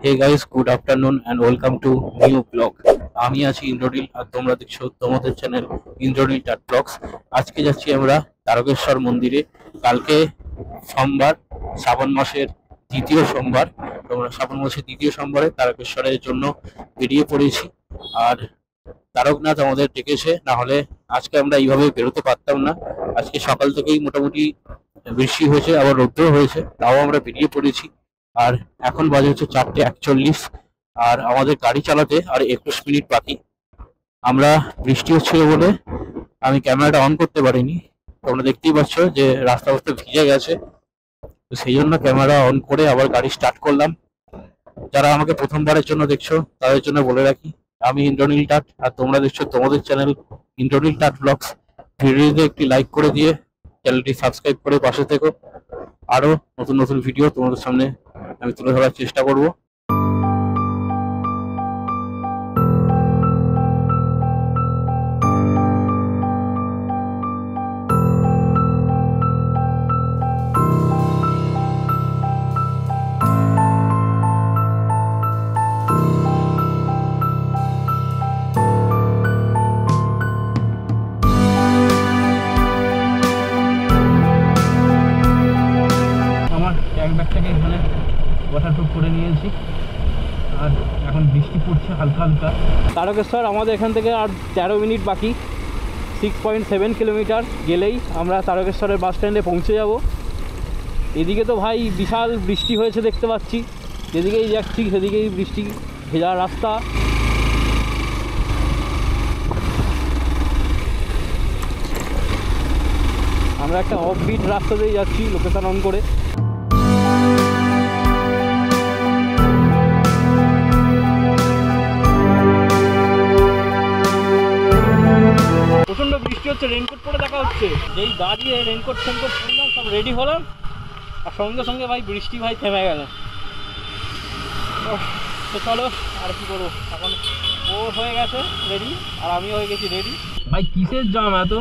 Hey guys, good afternoon and welcome to new blog. আমি আছি ইন্দ্রনীল আর তোমরা দেখছো তোমাদের চ্যানেল ইন্দ্রনীল টাট ব্লগস। আজকে যাচ্ছি আমরা তারকেশ্বর মন্দিরে। কালকে সোমবার, শ্রাবণ মাসের দ্বিতীয় সোমবার। তোমরা শ্রাবণ মাসের দ্বিতীয় সোমবারে তারকেশ্বরের জন্য বেরিয়ে পড়েছি। আর তারকনাথ আমাদের ডেকেছে, না হলে আজকে আমরা এইভাবে বেরোতে পারতাম না। আজকে সকাল থেকেই মোটামুটি বৃষ্টি হয়েছে, আবার রৌদ্র হয়েছে, তাও আমরা বেরিয়ে পড়েছি। আর এখন বাজে হচ্ছে 4:41 আর আমাদের গাড়ি চালাতে আর 21 মিনিট বাকি। আমরা বৃষ্টি হচ্ছিল বলে আমি ক্যামেরাটা অন করতে পারিনি। তোমরা দেখতেই পাচ্ছ যে রাস্তা ভিজে গেছে, তো সেই জন্য ক্যামেরা অন করে আবার গাড়ি স্টার্ট করলাম। যারা আমাকে প্রথমবারের জন্য দেখছো তাদের জন্য বলে রাখি, আমি ইন্দ্রনীল টাট আর তোমরা দেখছো তোমাদের চ্যানেল ইন্দ্রনীল টাট ব্লগস। ভিডিওতে একটি লাইক করে দিয়ে চ্যানেলটি সাবস্ক্রাইব করে পাশে থেকো। আরো নতুন নতুন ভিডিও তোমাদের সামনে আমি তুলে ধরার চেষ্টা করব। ব্যাগটাকে এখানে ওয়াটারপ্রুফ করে নিয়েছি আর এখন বৃষ্টি পড়ছে হালকা হালকা। তারকেশ্বর আমাদের এখান থেকে আর 13 মিনিট বাকি। 6.7 কিলোমিটার গেলেই আমরা তারকেশ্বরের বাস স্ট্যান্ডে পৌঁছে যাব। এদিকে তো ভাই বিশাল বৃষ্টি হয়েছে দেখতে পাচ্ছি, যেদিকেই যাচ্ছি সেদিকেই বৃষ্টি, ভেজা রাস্তা। আমরা একটা অফবিট রাস্তা দিয়ে যাচ্ছি লোকেশন অন করে। প্রচন্ড বৃষ্টি হচ্ছে, রেনকোট পরে দেখা হচ্ছে। যেই দাঁড়িয়ে রেনকোট ফেনকোট পরলাম, সব রেডি হলাম, আর সঙ্গে সঙ্গে ভাই বৃষ্টি ভাই থেমে গেল। তো চলো আর কি করবো, এখন ও হয়ে গেছে রেডি আর আমি হয়ে গেছি রেডি। ভাই কিসের জাম এত,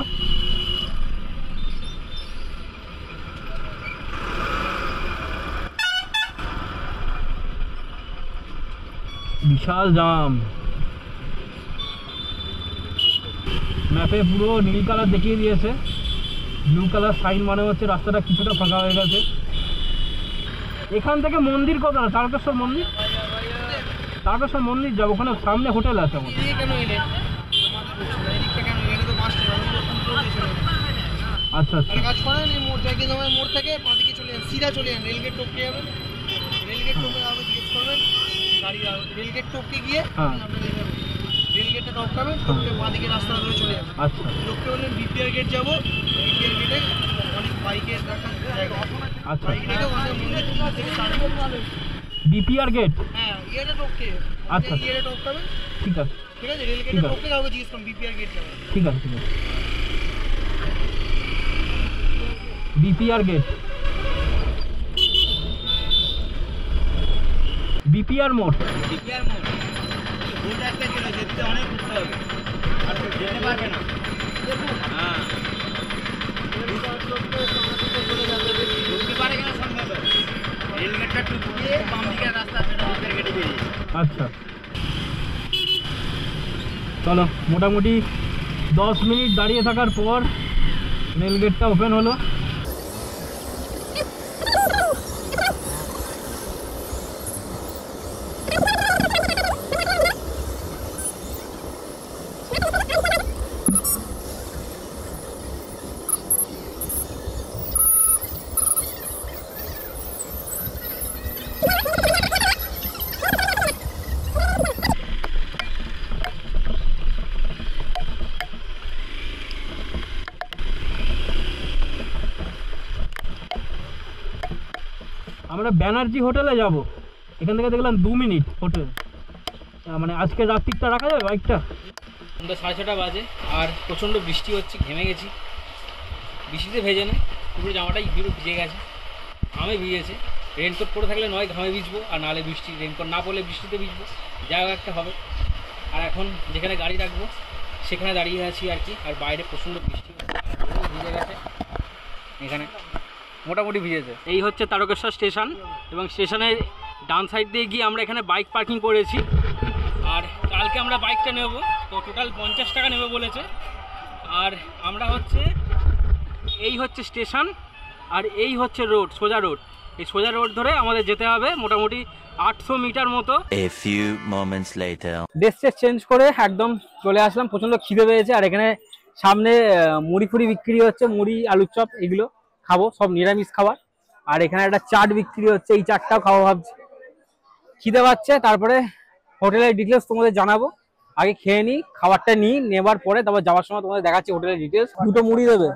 বিশাল জাম। ম্যাপে পুরো নীল কালার দেখিয়ে দিয়েছে, ব্লু কালার সাইন, মানে হচ্ছে রাস্তাটা কিছুটা ফাঁকা হয়ে গেছে। এখান থেকে মন্দির কত না, তারকেশ্বর মন্দির, তারকেশ্বর মন্দির যাবো, ওখানে সামনে হোটেল আছে আমাদের। আচ্ছা আচ্ছা, কাজ করেন এই মোড় থেকে, মোড় থেকে বাঁদিকে চলে যান, সিধা চলে যান, রেলগেট টপকে যাবেন। রেলগেট টপকে আগে জিজ্ঞেস করবেন গাড়ি, রেলগেট টপকে গিয়ে রেলগেটটা টপকাবেন, টপকে বাঁদিকে রাস্তা ধরে চলে যাবেন। আচ্ছা, লোককে বললেন বিপিআর গেট যাবো, বিপিআর গেটে অনেক বাইকের রাখার জায়গা। আচ্ছা, বিপিআর গেট, হ্যাঁ ইয়েটা টপকে, আচ্ছা ইয়েটা টপকাবেন। ঠিক আছে ঠিক আছে, রেলগেটে টপকে কাউকে জিজ্ঞেস করুন বিপিআর গেট যাবেন। ঠিক আছে ঠিক আছে, বিপিআর গেট, বিপিআর মোড়, বিপিআর মোড়। রোড একটা ছিল, যেতে অনেক ঘুরতে হবে আর যেতে পারবে না। হ্যাঁ, ঢুকতে পারে কিনা সন্দেহ। রেলগেটটা টুকিয়ে বাম দিকের রাস্তা আছে, বিপিআর গেটে বেরিয়ে। আচ্ছা চলো, মোটামুটি 10 মিনিট দাঁড়িয়ে থাকার পর রেলগেটটা ওপেন হলো। আমরা ব্যানার্জি হোটেলে যাব, এখান থেকে দেখলাম 2 মিনিট হোটেল। মানে আজকে রাত্রিটা রাখা যাবে বাইকটা। সন্ধ্যা 6:30 বাজে আর প্রচণ্ড বৃষ্টি হচ্ছে, ঘেমে গেছি। বৃষ্টিতে ভেজে না, পুরো জামাটাই ভিজে গেছে, ঘামে ভিজেছে। রেনকোট পরে থাকলে নয় ঘামে ভিজবো, আর নাহলে বৃষ্টি, রেনকোট না পরলে বৃষ্টিতে ভিজবো, যা একটা হবে। আর এখন যেখানে গাড়ি রাখবো সেখানে দাঁড়িয়ে আছি আর কি। আর বাইরে প্রচণ্ড বৃষ্টি ভিজে গেছে, এখানে মোটামুটি ভিজেছে। এই হচ্ছে তারকেশ্বর স্টেশন, এবং স্টেশনের ডান সাইড দিয়ে গিয়ে আমরা এখানে বাইক পার্কিং করেছি। আর কালকে আমরা বাইকটা নেব, তো টোটাল 50 টাকা নেবে বলেছে। আর আমরা হচ্ছে এই হচ্ছে স্টেশন, আর এই হচ্ছে রোড, সোজা রোড। এই সোজা রোড ধরে আমাদের যেতে হবে মোটামুটি 800 মিটার মতো। A few moments later. Dress change করে একদম চলে আসলাম, প্রচণ্ড খিদে পেয়েছে। আর এখানে সামনে মুড়ি ফুড়ি বিক্রি হচ্ছে, মুড়ি আলুর চপ এগুলো খাবো, সব নিরামিষ খাবার। আর এখানে একটা চাট বিক্রি হচ্ছে, এই চাটটাও খাবো ভাবছি। খিদে পাচ্ছে, তারপরে হোটেলের ডিটেলস তোমাদের জানাবো। আগে খেয়ে নিই, খাবারটা নিই, নেবার পরে তারপর যাওয়ার সময় তোমাদের দেখাচ্ছি হোটেলের ডিটেলস। দুটো মুড়ি দেবে?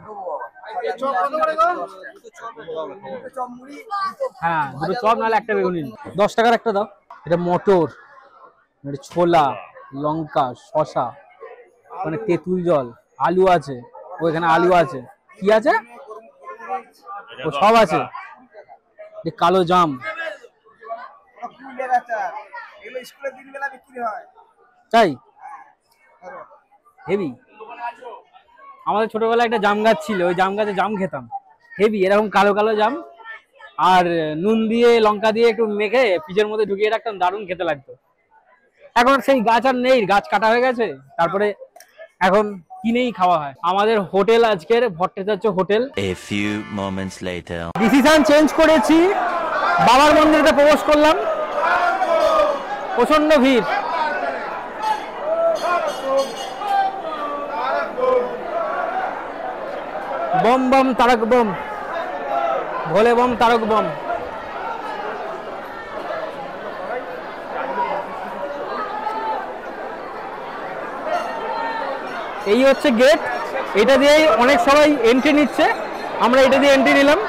হ্যাঁ, দুটো চপ নাহলে একটা বেগুনি। 10 টাকার একটা দাও। এটা মটর, ছোলা, লঙ্কা, শশা, মানে তেঁতুল জল, আলু আছে, ওইখানে আলু আছে, কি আছে ও সব আছে। কালো জাম, তাই হেভি। আমাদের ছোটবেলায় একটা জাম গাছ ছিল, ওই জাম গাছে জাম খেতাম, হেভি এরকম কালো কালো জাম। আর নুন দিয়ে লঙ্কা দিয়ে একটু মেখে ফ্রিজের মধ্যে ঢুকিয়ে রাখতাম, দারুণ খেতে লাগতো। এখন সেই গাছ আর নেই, গাছ কাটা হয়ে গেছে, তারপরে এখন কিনেই খাওয়া হয়। আমাদের হোটেল আজকের Bhattacharya hotel. A few moments later. Decision change করেছি, বাবার মন্দিরে প্রবেশ করলাম, প্রচন্ড ভিড়। बम बम तारक बम, भोले बम तारक बम। এই হচ্ছে গেট, এটা দিয়ে অনেক সবাই এন্ট্রি নিচ্ছে, আমরা এটা দিয়ে এন্ট্রি নিলাম।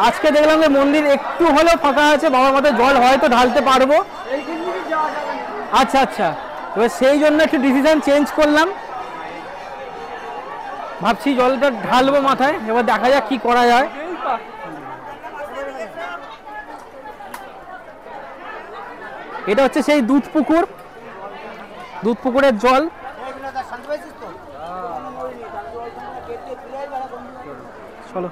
আজকে দেখলাম যে মন্দির একটু হলেও ফাঁকা আছে, বাবার মাথায় জল হয়তো ঢালতে পারবো। আচ্ছা আচ্ছা, এবার সেই জন্য একটু ডিসিশন চেঞ্জ করলাম, ভাবছি জলটা ঢালবো মাথায়, এবার দেখা যাক কি করা যায়। এটা হচ্ছে সেই দুধ পুকুর, দুধ পুকুরের জল। চলো,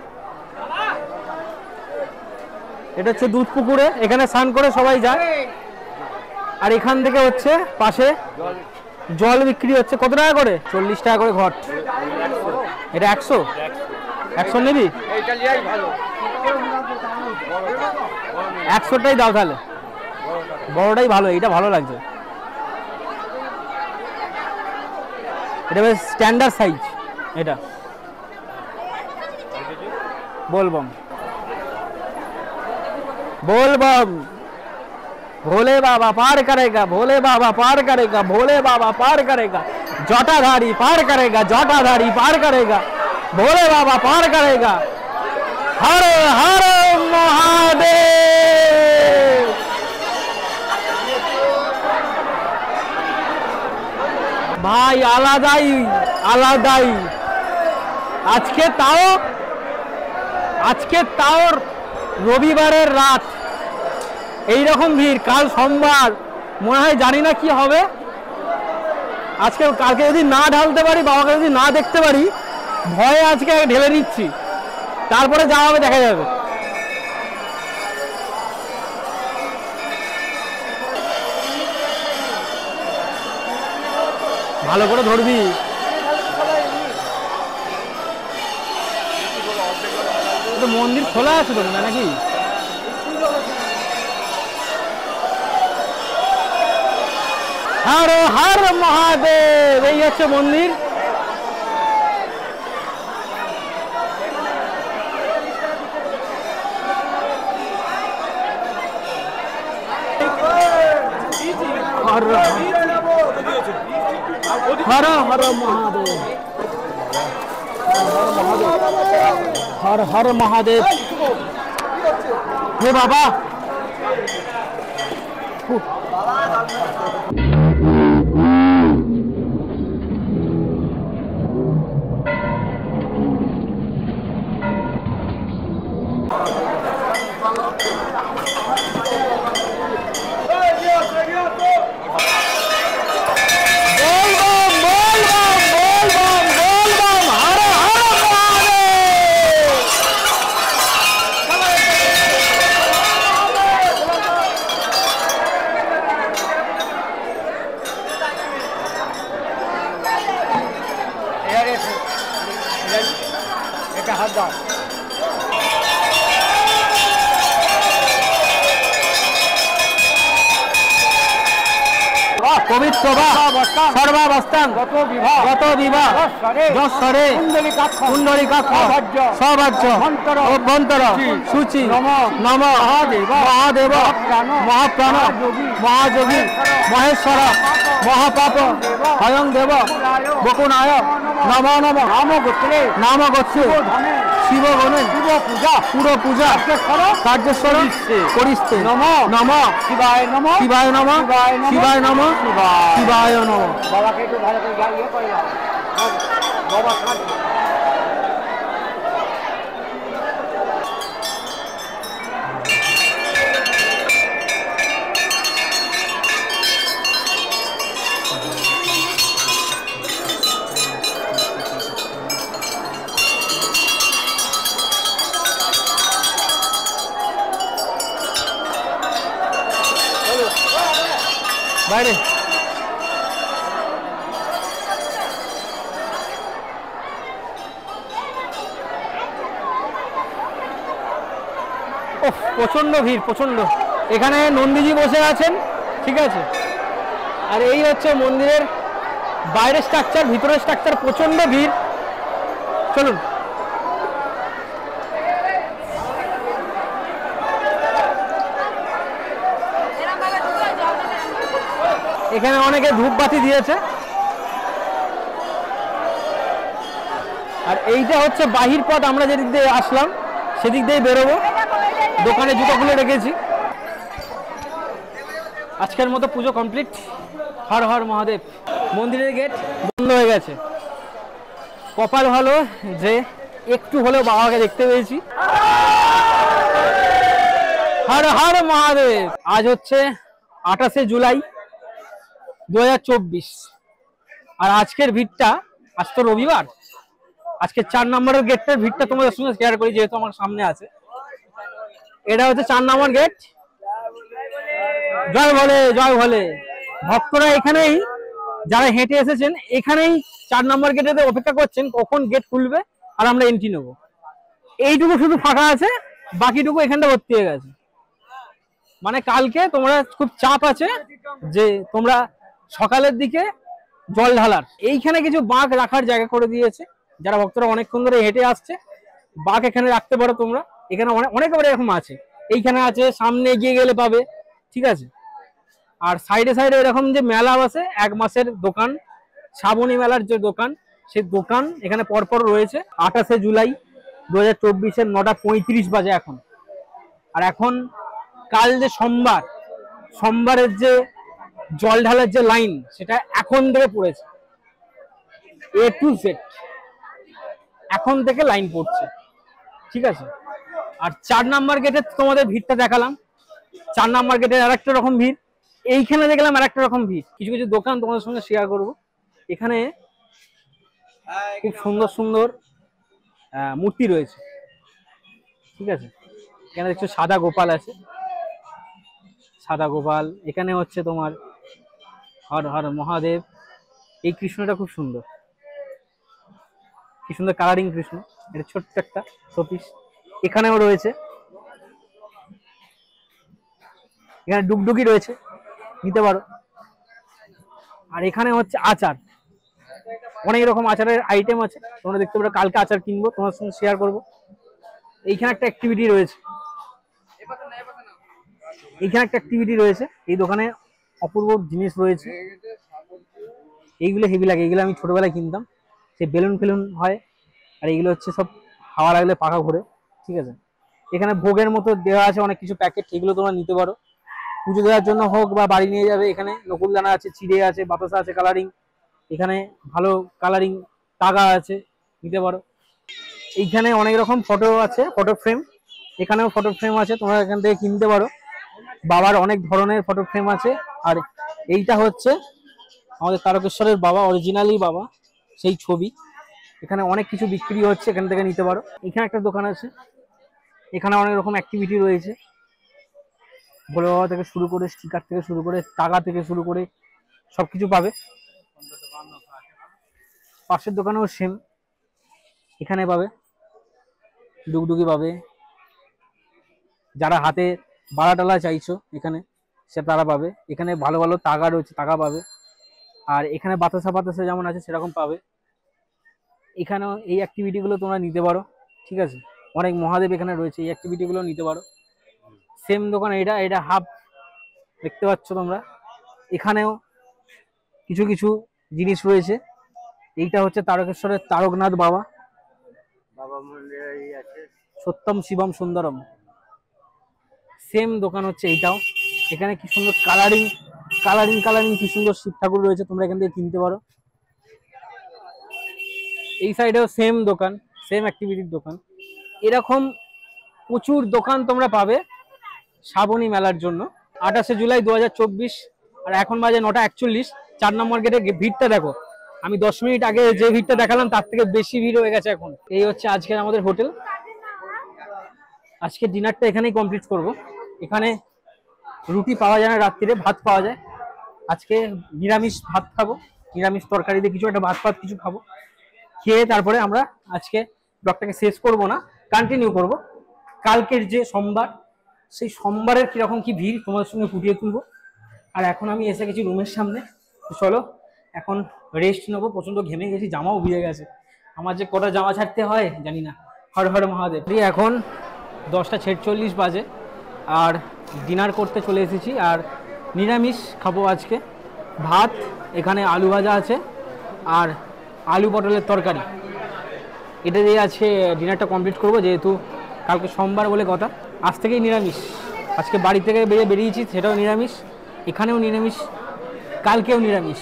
এটা হচ্ছে দুধ পুকুরে, এখানে স্নান করে সবাই যায়। আর এখান থেকে হচ্ছে পাশে জল বিক্রি হচ্ছে। কত টাকা করে? 40 টাকা করে ঘট। এটা 100 100 নিবি? 100টাই দাও তাহলে, বড়টাই ভালো, এইটা ভালো লাগছে। এটা বেশ স্ট্যান্ডার্ড সাইজ। এটা बोलबम बोलबम, भोले बाबा पार करेगा, भोले बाबा पार करेगा, भोले बाबा पार करेगा, जटाधारी पार करेगा, जटाधारी पार करेगा, भोले बाबा पार करेगा। हर हर महादेव। भाई आलादाई आलादाई। আজকে তাও রবিবারের রাত, এইরকম ভিড়। কাল সোমবার, মনে হয় জানি না কি হবে। কালকে যদি না ঢালতে পারি, বাবাকে যদি না দেখতে পারি, ভয়ে আজকে ঢেলে নিচ্ছি, তারপরে যা হবে দেখা যাবে। ভালো করে ধরবি। মন্দির খোলা আছে তো নাকি? হর হর মহাদেব। এই হচ্ছে মন্দির। হর হর হর মহাদেব, हर हर महादेव। हे बाबा, পবিত্র সর্বাবস্থান গত বিবাহ যশ্বরে কুণ্ডলিকাক্ষ সবাজ্য অভ্যন্তর সূচি নম মহাদেব মহাপ্রাণ মহাযোগী মহেশ্বর মহাপাপ স্বয়ং দেব বকুনায় নম নম নাম গোত্রে শিব গণে পুরো পূজা কার্যেশ্বর করিস্তে নম নম শিবায় নম শিবায় নম শিবায় নম শিবায় নম। বাবাকে একটু ভালো করে গাইয়ে করে দাও বাবা। বাইরে প্রচন্ড ভিড় প্রচন্ড। এখানে নন্দীজি বসে আছেন, ঠিক আছে। আর এই হচ্ছে মন্দিরের বাইরের স্ট্রাকচার, ভিতরের স্ট্রাকচার প্রচন্ড ভিড়। চলুন এখানে অনেকে ধূপবাতি দিয়েছে। আর এইটা হচ্ছে বাহির পথ, আমরা যেদিক দিয়ে আসলাম সেদিক দিয়ে বেরোবো। দোকানে জুতো খুলে রেখেছি। আজকের মতো পুজো কমপ্লিট। হর হর মহাদেব। মন্দিরের গেট বন্ধ হয়ে গেছে। কপাল ভালো যে একটু হলেও বাবাকে দেখতে পেয়েছি। হর হর মহাদেব। আজ হচ্ছে 28শে জুলাই 2024। আর আজকের ভিড়টা, আজ তো রবিবার, আজকে 4 নম্বরের গেটটার ভিড়টা তোমাদের সঙ্গে শেয়ার করি, যেহেতু আমার সামনে আছে। এটা হচ্ছে 4 নম্বর গেট। জয় ভোলে জয় ভোলে। ভক্তরা এখানেই, যারা হেঁটে এসেছেন এখানেই 4 নম্বর গেটেতে অপেক্ষা করছেন কখন গেট খুলবে আর আমরা এন্ট্রি নেবো। এইটুকু শুধু ফাঁকা আছে, বাকিটুকু এখানটা ভর্তি হয়ে গেছে। মানে কালকে তোমরা খুব চাপ আছে যে তোমরা সকালের দিকে জল ঢালার। এইখানে কিছু বাঁক রাখার জায়গা করে দিয়েছে, যারা ভক্তরা অনেকক্ষণ ধরে হেঁটে আসছে বাঁক এখানে রাখতে পারো তোমরা। এখানে অনেক এরকম আছে, এইখানে আছে, সামনে এগিয়ে গেলে পাবে, ঠিক আছে। আর সাইডে সাইডে এরকম যে মেলা বসে 1 মাসের দোকান, শ্রাবণী মেলার যে দোকান, সেই দোকান এখানে পরপর রয়েছে। 28শে জুলাই 2024 9:35 বাজে এখন। আর এখন কাল যে সোমবারের যে জল ঢালার যে লাইন, সেটা এখন থেকে পড়েছে A to Z। এখন থেকে লাইন পড়ছে, ঠিক আছে। আর 4 নম্বর গেটে তোমাদের ভিড়টা দেখালাম। 4 নম্বর গেটে আরেকটা রকম ভিড়, এইখানে দেখলাম আরেকটা রকম ভিড়। কিছু কিছু দোকান তোমাদের সঙ্গে শেয়ার করব। এখানে খুব সুন্দর সুন্দর মূর্তি রয়েছে, ঠিক আছে। এখানে দেখছো সাদা গোপাল আছে, সাদা গোপাল। এখানে হচ্ছে তোমার হর হর মহাদেব। এই কৃষ্ণটা খুব সুন্দর, কি সুন্দর কালারিং কৃষ্ণ। এটা ছোট্ট একটা শোপিস। এখানেও রয়েছে, এখানে ডুগডুগি রয়েছে, নিতে পারো। আর এখানে হচ্ছে আচার, অনেক রকম আচারের আইটেম আছে, তোমরা দেখতে পারো। কালকে আচার কিনবো, তোমার সঙ্গে শেয়ার করবো। এইখানে একটা অ্যাক্টিভিটি রয়েছে, এইখানে একটা অ্যাক্টিভিটি রয়েছে। এই দোকানে অপূর্ব জিনিস রয়েছে। এইগুলো হেভি লাগে, এইগুলো আমি ছোটবেলায় কিনতাম। সেই বেলুন ফেলুন হয়, আর এইগুলো হচ্ছে সব হাওয়া লাগলে পাখা ঘুরে, ঠিক আছে। এখানে ভোগের মতো দেওয়া আছে অনেক কিছু প্যাকেট, এগুলো তোমরা নিতে পারো পুজো দেওয়ার জন্য হোক বা বাড়ি নিয়ে যাবে। এখানে নকুলদানা আছে, চিড়ে আছে, বাতাসা আছে কালারিং। এখানে ভালো কালারিং তাগা আছে, নিতে পারো। এইখানে অনেক রকম ফটো আছে, ফটো ফ্রেম। এখানেও ফটো ফ্রেম আছে, তোমরা এখান থেকে কিনতে পারো। বাবার অনেক ধরনের ফটো ফ্রেম আছে। আর এইটা হচ্ছে আমাদের তারকেশ্বরের বাবা, অরিজিনালি বাবা, সেই ছবি। এখানে অনেক কিছু বিক্রি হচ্ছে, এখান থেকে নিতে পারো। এখানে একটা দোকান আছে, এখানে অনেক রকম অ্যাক্টিভিটি রয়েছে। ভোলে বাবা থেকে শুরু করে, স্টিকার থেকে শুরু করে, টাকা থেকে শুরু করে সবকিছু পাবে। পাশের দোকানেও সেম, এখানে পাবে। ডুগডুগি পাবে, যারা হাতে বালা টালা চাইছো এখানে সে তারা পাবে। এখানে ভালো ভালো তাগা রয়েছে, তাগা পাবে। আর এখানে বাতাসা বাতাসা যেমন আছে সেরকম পাবে। এখানেও এই অ্যাক্টিভিটিগুলো তোমরা নিতে পারো, ঠিক আছে। অনেক মহাদেব এখানে রয়েছে, এই অ্যাক্টিভিটিগুলো নিতে পারো। সেম দোকান, এটা হাফ দেখতে পাচ্ছ তোমরা। এখানেও কিছু কিছু জিনিস রয়েছে। এইটা হচ্ছে তারকেশ্বরের তারকনাথ বাবা, সত্যম শিবম সুন্দরম। সেম দোকান হচ্ছে এইটাও। এখানে কি সুন্দর কালারিং কালারিং কালারিং কি সুন্দর শিব ঠাকুর রয়েছে, তোমরা এখান থেকে কিনতে পারো। এই সাইডেও সেম দোকান, সেম অ্যাক্টিভিটির দোকান। এরকম প্রচুর দোকান তোমরা পাবে শ্রাবণী মেলার জন্য। 28শে জুলাই 2024, আর এখন বাজে 9:41। 4 নম্বর গেটে ভিড়টা দেখো, আমি 10 মিনিট আগে যে ভিড়টা দেখালাম তার থেকে বেশি ভিড় হয়ে গেছে এখন। এই হচ্ছে আজকের আমাদের হোটেল। আজকে ডিনারটা এখানেই কমপ্লিট করব। এখানে রুটি পাওয়া যায় না, রাত্রিরে ভাত পাওয়া যায়। আজকে নিরামিষ ভাত খাবো, নিরামিষ তরকারি দিয়ে কিছু একটা ভাত ফাত কিছু খাবো। খেয়ে তারপরে আমরা আজকে ব্লগটাকে শেষ করব না, কন্টিনিউ করব। কালকের যে সোমবার, সেই সোমবারের কিরকম কি ভিড় তোমাদের সঙ্গে ফুটিয়ে তুলবো। আর এখন আমি এসে গেছি রুমের সামনে। তো চলো এখন রেস্ট নেবো, প্রচন্ড ঘেমে গেছি, জামাও ভিজে গেছে। আমার যে কটা জামা ছাড়তে হয় জানি না। হর হর মহাদেব। এখন 10:46 বাজে, আর ডিনার করতে চলে এসেছি। আর নিরামিষ খাবো আজকে। ভাত, এখানে আলু ভাজা আছে, আর আলু পটলের তরকারি। এটা দিয়ে আজকে ডিনারটা কমপ্লিট করবো, যেহেতু কালকে সোমবার বলে কথা। আজ থেকেই নিরামিষ। আজকে বাড়ি থেকে বেরিয়েছি, সেটাও নিরামিষ। এখানেও নিরামিষ, কালকেও নিরামিষ।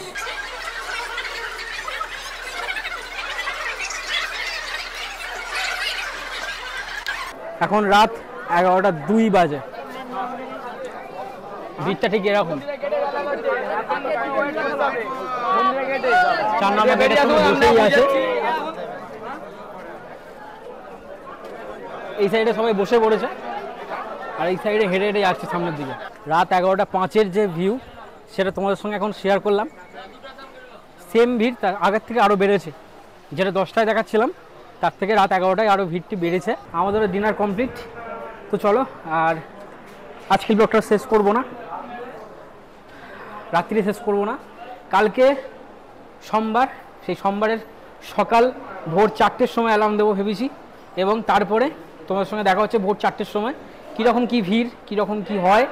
এখন রাত 11:02 বাজে। ভিড়টা ঠিক এরকম। 4 নম্বর গেটে বসেই আছে। এই সাইডে সবাই বসে পড়েছে, আর এই সাইডে হেঁটে হেঁটে যাচ্ছে সামনের দিকে। রাত 11:05 যে ভিউ, সেটা তোমাদের সঙ্গে এখন শেয়ার করলাম। সেম ভিড়, তার আগের থেকে আরও বেড়েছে। যেটা 10টায় দেখাচ্ছিলাম তার থেকে রাত 11টায় আরও ভিড়টি বেড়েছে। আমাদেরও ডিনার কমপ্লিট। তো চলো, আর আজকের ব্লগটা শেষ করব না, রাত্রি শেষ করব না। কালকে সোমবার, সেই সোমবারের সকাল ভোর 4টের সময় অ্যালার্ম দেবো ভেবেছি। এবং তারপরে তোমাদের সঙ্গে দেখা হচ্ছে ভোর 4টের সময়। কীরকম কী ভিড়, কীরকম কী হয়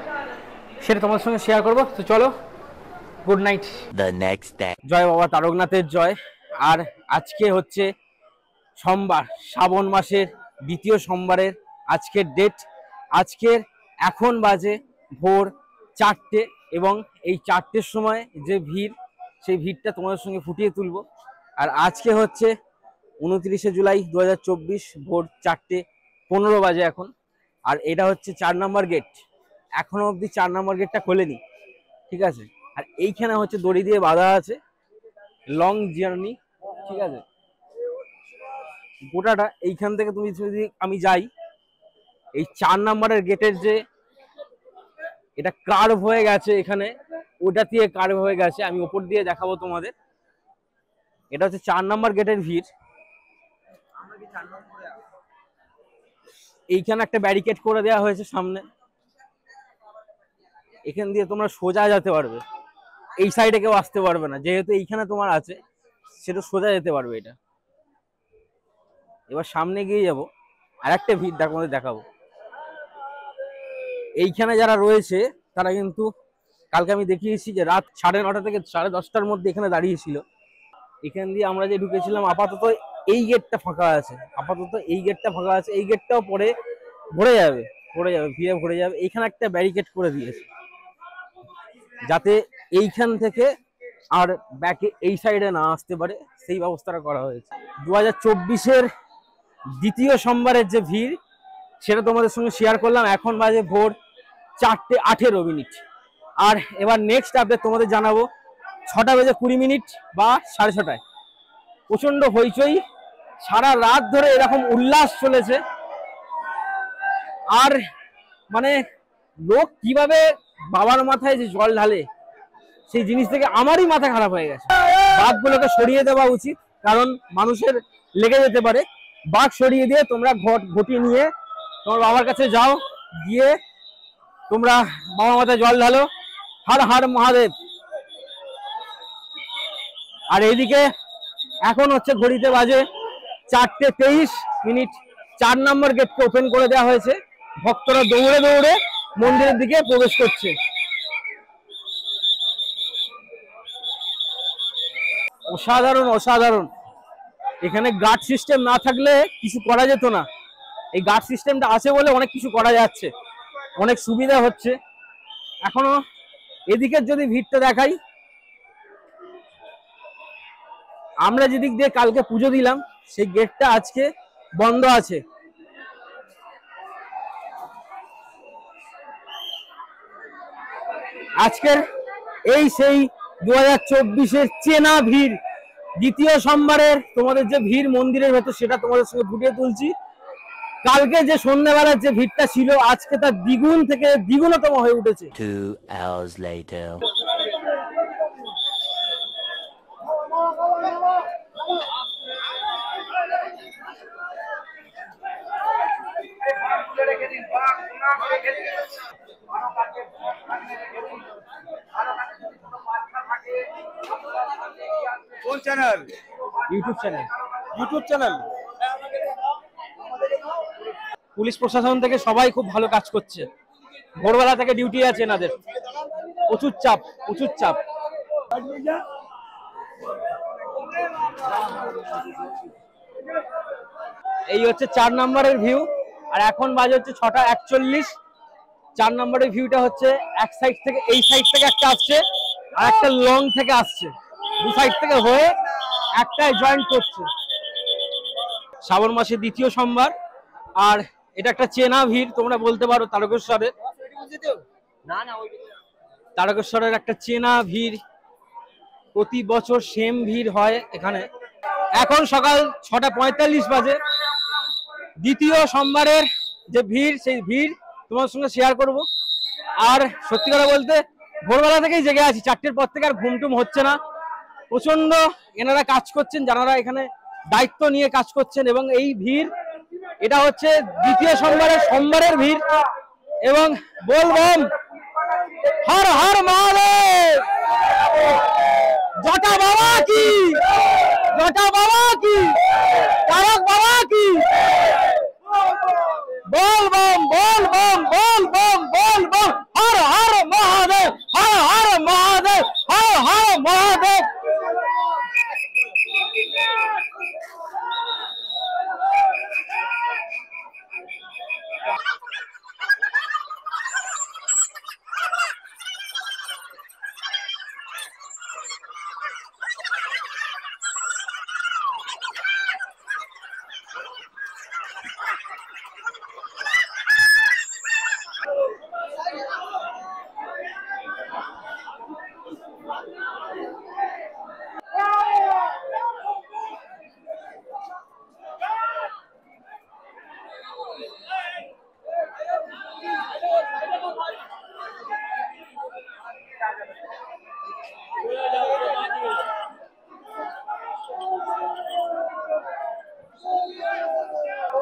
সেটা তোমাদের সঙ্গে শেয়ার করবো। তো চলো, good night. The next day. জয় বাবা তারকনাথের জয়। আর আজকে হচ্ছে সোমবার, শ্রাবণ মাসের 2য় সোমবারের আজকের ডেট। আজকের এখন বাজে ভোর 4টে, এবং এই 4টের সময় যে ভিড়, সেই ভিড়টা তোমাদের সঙ্গে ফুটিয়ে তুলবো। আর আজকে হচ্ছে 29শে জুলাই 2024, ভোর 4:15 বাজে এখন। আর এটা হচ্ছে 4 নম্বর গেট। এখনো অবধি 4 নম্বর গেটটা খোলেনি, ঠিক আছে। আর এইখানে হচ্ছে দড়ি দিয়ে বাঁধা আছে, লং জার্নি, ঠিক আছে। গোটাটা এইখান থেকে তুমি যদি আমি যাই, এই 4 নম্বরের গেটের যে এটা কার্ভ হয়ে গেছে, এখানে ওটা দিয়ে কার্ভ হয়ে গেছে। আমি ওপর দিয়ে দেখাবো তোমাদের। এটা হচ্ছে 4 নম্বর গেটের ভিড়। এইখানে একটা ব্যারিকেড করে দেওয়া হয়েছে সামনে, এখান দিয়ে তোমরা সোজা যেতে পারবে। এই সাইডে কেউ আসতে পারবে না, যেহেতু এইখানে তোমার আছে, সেটা সোজা যেতে পারবে এটা। এবার সামনে গিয়ে যাবো, আর একটা ভিড় তোমাদের দেখাবো। এইখানে যারা রয়েছে তারা কিন্তু কালকে আমি দেখিয়েছি যে রাত 9:30 থেকে 10:30টার মধ্যে এখানে দাঁড়িয়েছিল। এখান দিয়ে আমরা যে ঢুকেছিলাম, আপাতত এই গেটটা ফাঁকা আছে, আপাতত এই গেটটা ফাঁকা আছে। এই গেটটাও পরে ভরে যাবে, ভিড়ে ভরে যাবে। এইখানে একটা ব্যারিকেড করে দিয়েছে, যাতে এইখান থেকে আর ব্যাকে এই সাইডে না আসতে পারে, সেই ব্যবস্থাটা করা হয়েছে। 2024-এর 2য় সোমবারের যে ভিড়, সেটা তোমাদের সঙ্গে শেয়ার করলাম। এখন বাজে ভোর 4:18 আর এবার নেক্সট আপডেট তোমাদের জানাবো 6:20 বা 6:30টায়। প্রচন্ড হইচই, সারা রাত ধরে এরকম উল্লাস চলেছে। আর মানে লোক কিভাবে বাবার মাথায় যে জল ঢালে, সেই জিনিস থেকে আমারই মাথা খারাপ হয়ে গেছে। বাঘগুলোকে সরিয়ে দেওয়া উচিত, কারণ মানুষের লেগে যেতে পারে। বাঘ সরিয়ে দিয়ে তোমরা ঘটি নিয়ে তোমার বাবার কাছে যাও, গিয়ে তোমরা বাবা মাথায় জল ঢালো, হর হর মহাদেব। আর এইদিকে এখন হচ্ছে ঘড়িতে বাজে 4:23, 4 নম্বর গেটকে ওপেন করে দেওয়া হয়েছে। ভক্তরা দৌড়ে দৌড়ে মন্দিরের দিকে প্রবেশ করছে। অসাধারণ অসাধারণ। এখানে গার্ড সিস্টেম না থাকলে কিছু করা যেত না, এই গার্ড সিস্টেমটা আছে বলে অনেক কিছু করা যাচ্ছে, অনেক সুবিধা হচ্ছে। এখনো এদিকের যদি ভিড়টা দেখাই, আমরা যেদিক দিয়ে কালকে পুজো দিলাম সেই গেটটা আজকে বন্ধ আছে। আজকের এই সেই 2024-এর চেনা ভিড়, দ্বিতীয় সোমবারের তোমাদের যে ভিড় মন্দিরের ভেতর সেটা তোমাদের সঙ্গে ফুটিয়ে তুলছি। কালকে যে সন্ধ্যাবেলার যে ভিড়টা ছিল আজকে তার দ্বিগুণ থেকে দ্বিগুণতম হয়ে উঠেছে। 2 hours later. কোন channel? YouTube channel. YouTube channel. Police প্রশাসন থেকে সবাই খুব ভালো কাজ করছে, ভোরবেলা থেকে ডিউটি আছে এনাদের, প্রচুর চাপ প্রচুর চাপ। এই হচ্ছে 4 নম্বরের ভিউ, আর এখন বাজে হচ্ছে 6:41। 4 নম্বরের ভিউটা হচ্ছে এক সাইড থেকে, এই সাইড থেকে একটা আসছে আর একটা লং থেকে আসছে, দু সাইড থেকে হয়ে একটাই জয়েন্ট করছে। শ্রাবণ মাসের দ্বিতীয় সোমবার, আর এটা একটা চেনা ভিড় তোমরা বলতে পারো। তারকেশ্বরের একটা চেনা ভিড়, প্রতি বছর সেম ভিড় হয় এখানে। এখন সকাল 6:45 বাজে। দ্বিতীয় সোমবারের যে ভিড়, সেই ভিড় তোমার সঙ্গে শেয়ার করব। আর সত্যি কথা বলতে ভোরবেলা থেকেই জেগে আছি, 4টের পর থেকে আর ঘুমটুম হচ্ছে না। প্রচন্ড এনারা কাজ করছেন, যারা এখানে দায়িত্ব নিয়ে কাজ করছেন। এবং এই ভিড়, এটা হচ্ছে দ্বিতীয় সোমবারের ভিড়। এবং বলবম হর হর মহাদেব, জটা বাবা কি, জটা বাবা কি, তারক বাবা কি, বলবম বলবম বলবম বলবম, হর হর মহাদেব, হর হর মহাদেব, হর হর মহাদেব।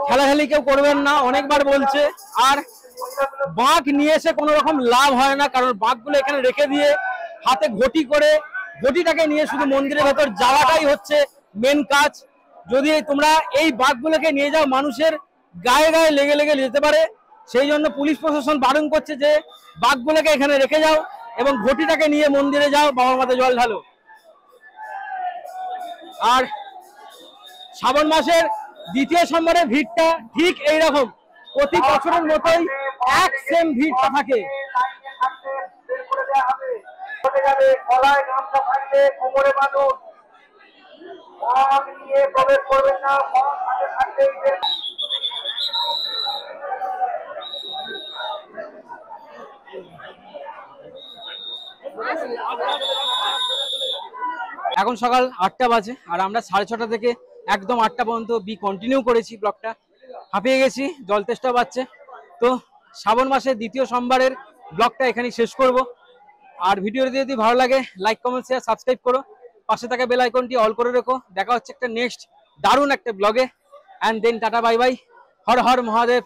খেলাখেলি কেউ করবেন না, অনেকবার বলছে। আর বাঘ নিয়ে এসে কোনো রকম লাভ হয় না, কারণ বাঘগুলো এখানে রেখে দিয়ে হাতে ঘটি করে ঘটিটাকে নিয়ে শুধু মন্দিরের ভেতর যাওয়াটাই হচ্ছে মেন কাজ। যদি তোমরা এই বাঘগুলোকে নিয়ে যাও, মানুষের গায়ে গায়ে লেগে লেগে যেতে পারে। সেই জন্য পুলিশ প্রশাসন বারণ করছে যে বাঘগুলোকে এখানে রেখে যাও এবং ঘটিটাকে নিয়ে মন্দিরে যাও, বাবার মাথায় জল ঢালো। আর শ্রাবণ মাসের দ্বিতীয় সোমবারের ভিড়টা ঠিক এইরকম, প্রতি বছরের মতোই এক সেম ভিড়টা থাকে। এখন সকাল 8টা বাজে, আর আমরা 6:30 থেকে একদম 8টা পর্যন্ত কন্টিনিউ করেছি ব্লগটা। হাঁপিয়ে গেছি, জল তেষ্টা পাচ্ছে। তো শ্রাবণ মাসের দ্বিতীয় সোমবারের ব্লগটা এখানেই শেষ করব। আর ভিডিওটি যদি ভালো লাগে লাইক কমেন্ট শেয়ার সাবস্ক্রাইব করো, পাশে থাকা বেল আইকনটি অল করে রেখো। দেখা হচ্ছে একটা নেক্সট দারুণ একটা ব্লগে। And then tata bye bye, Har Har Mahadev.